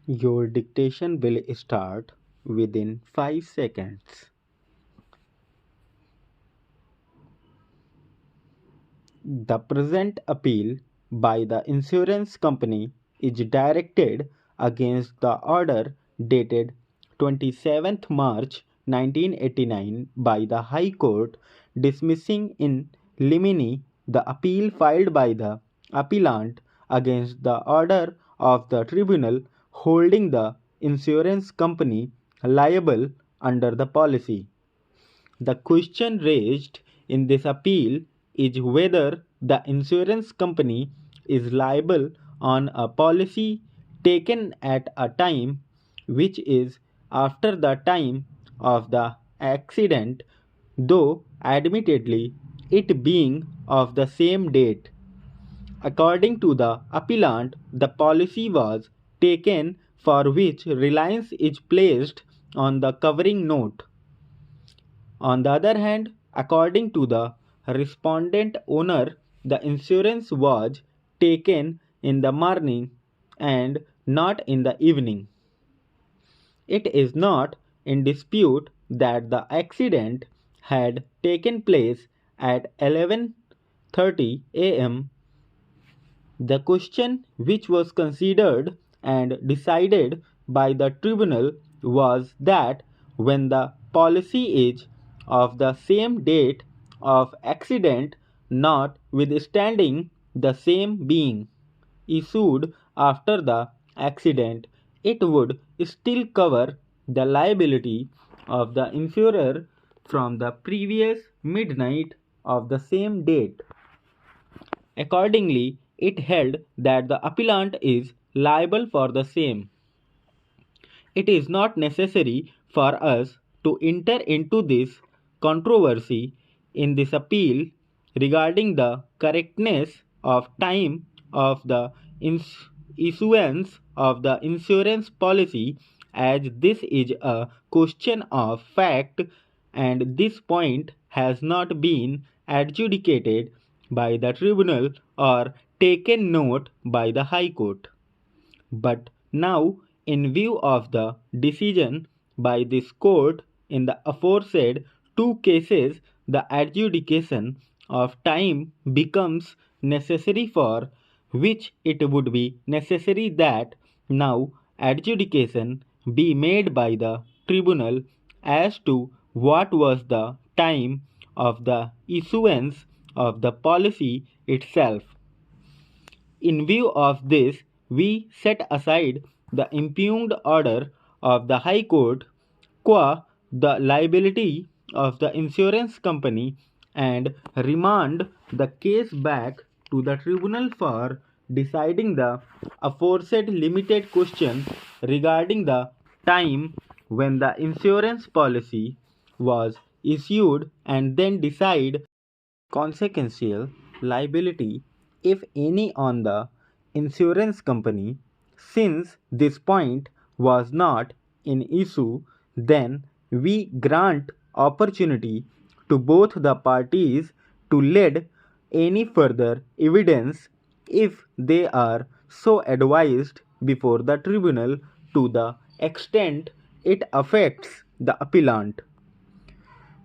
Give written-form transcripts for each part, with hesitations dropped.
Your dictation will start within 5 seconds. The present appeal by the insurance company is directed against the order dated 27th March 1989 by the High Court dismissing in limine the appeal filed by the appellant against the order of the tribunal holding the insurance company liable under the policy. The question raised in this appeal is whether the insurance company is liable on a policy taken at a time which is after the time of the accident, though admittedly it being of the same date. According to the appellant, the policy was taken for which reliance is placed on the covering note. On the other hand, according to the respondent owner, the insurance was taken in the morning and not in the evening. It is not in dispute that the accident had taken place at 11:30 am. The question which was considered and decided by the tribunal was that when the policy is of the same date of accident, notwithstanding the same being issued after the accident, it would still cover the liability of the insurer from the previous midnight of the same date. Accordingly, it held that the appellant is liable for the same. It is not necessary for us to enter into this controversy in this appeal regarding the correctness of time of the issuance of the insurance policy, as this is a question of fact and this point has not been adjudicated by the tribunal or taken note by the High Court. But now, in view of the decision by this court in the aforesaid two cases, the adjudication of time becomes necessary, for which it would be necessary that now adjudication be made by the tribunal as to what was the time of the issuance of the policy itself. In view of this, we set aside the impugned order of the High Court qua the liability of the insurance company and remand the case back to the tribunal for deciding the aforesaid limited question regarding the time when the insurance policy was issued and then decide consequential liability, if any, on the insurance company. Since this point was not in issue, then we grant opportunity to both the parties to lead any further evidence if they are so advised before the tribunal to the extent it affects the appellant.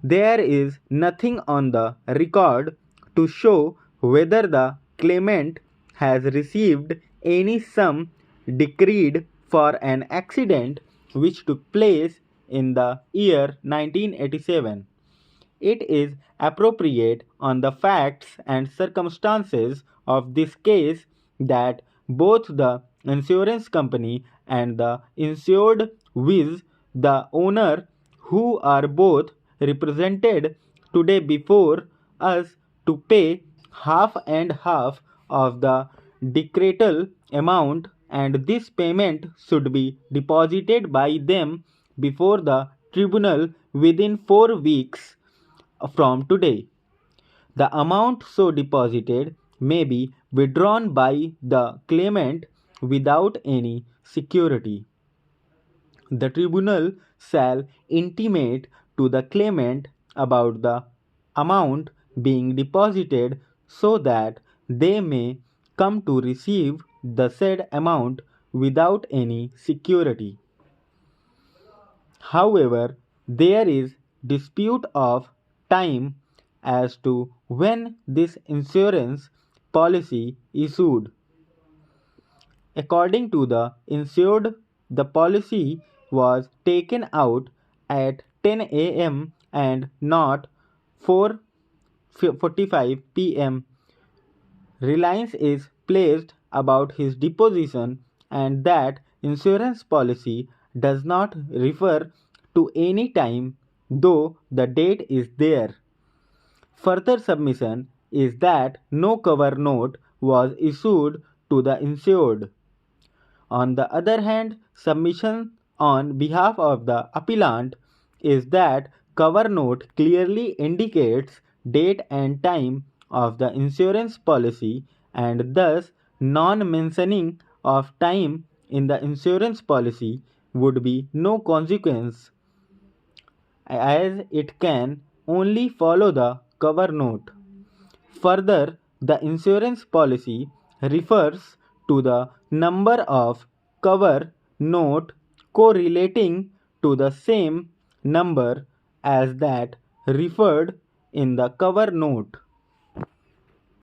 There is nothing on the record to show whether the claimant has received any sum decreed for an accident which took place in the year 1987. It is appropriate on the facts and circumstances of this case that both the insurance company and the insured, viz., the owner, who are both represented today before us, to pay half and half of the decretal amount, and this payment should be deposited by them before the tribunal within 4 weeks from today. The amount so deposited may be withdrawn by the claimant without any security. The tribunal shall intimate to the claimant about the amount being deposited so that they may come to receive the said amount without any security. However, there is dispute of time as to when this insurance policy issued. According to the insured, the policy was taken out at 10 a.m. and not 4:45 p.m. Reliance is placed about his deposition, and that insurance policy does not refer to any time, though the date is there. Further submission is that no cover note was issued to the insured. On the other hand, submission on behalf of the appellant is that cover note clearly indicates date and time of the insurance policy, and thus non-mentioning of time in the insurance policy would be no consequence, as it can only follow the cover note. Further, the insurance policy refers to the number of cover note correlating to the same number as that referred in the cover note.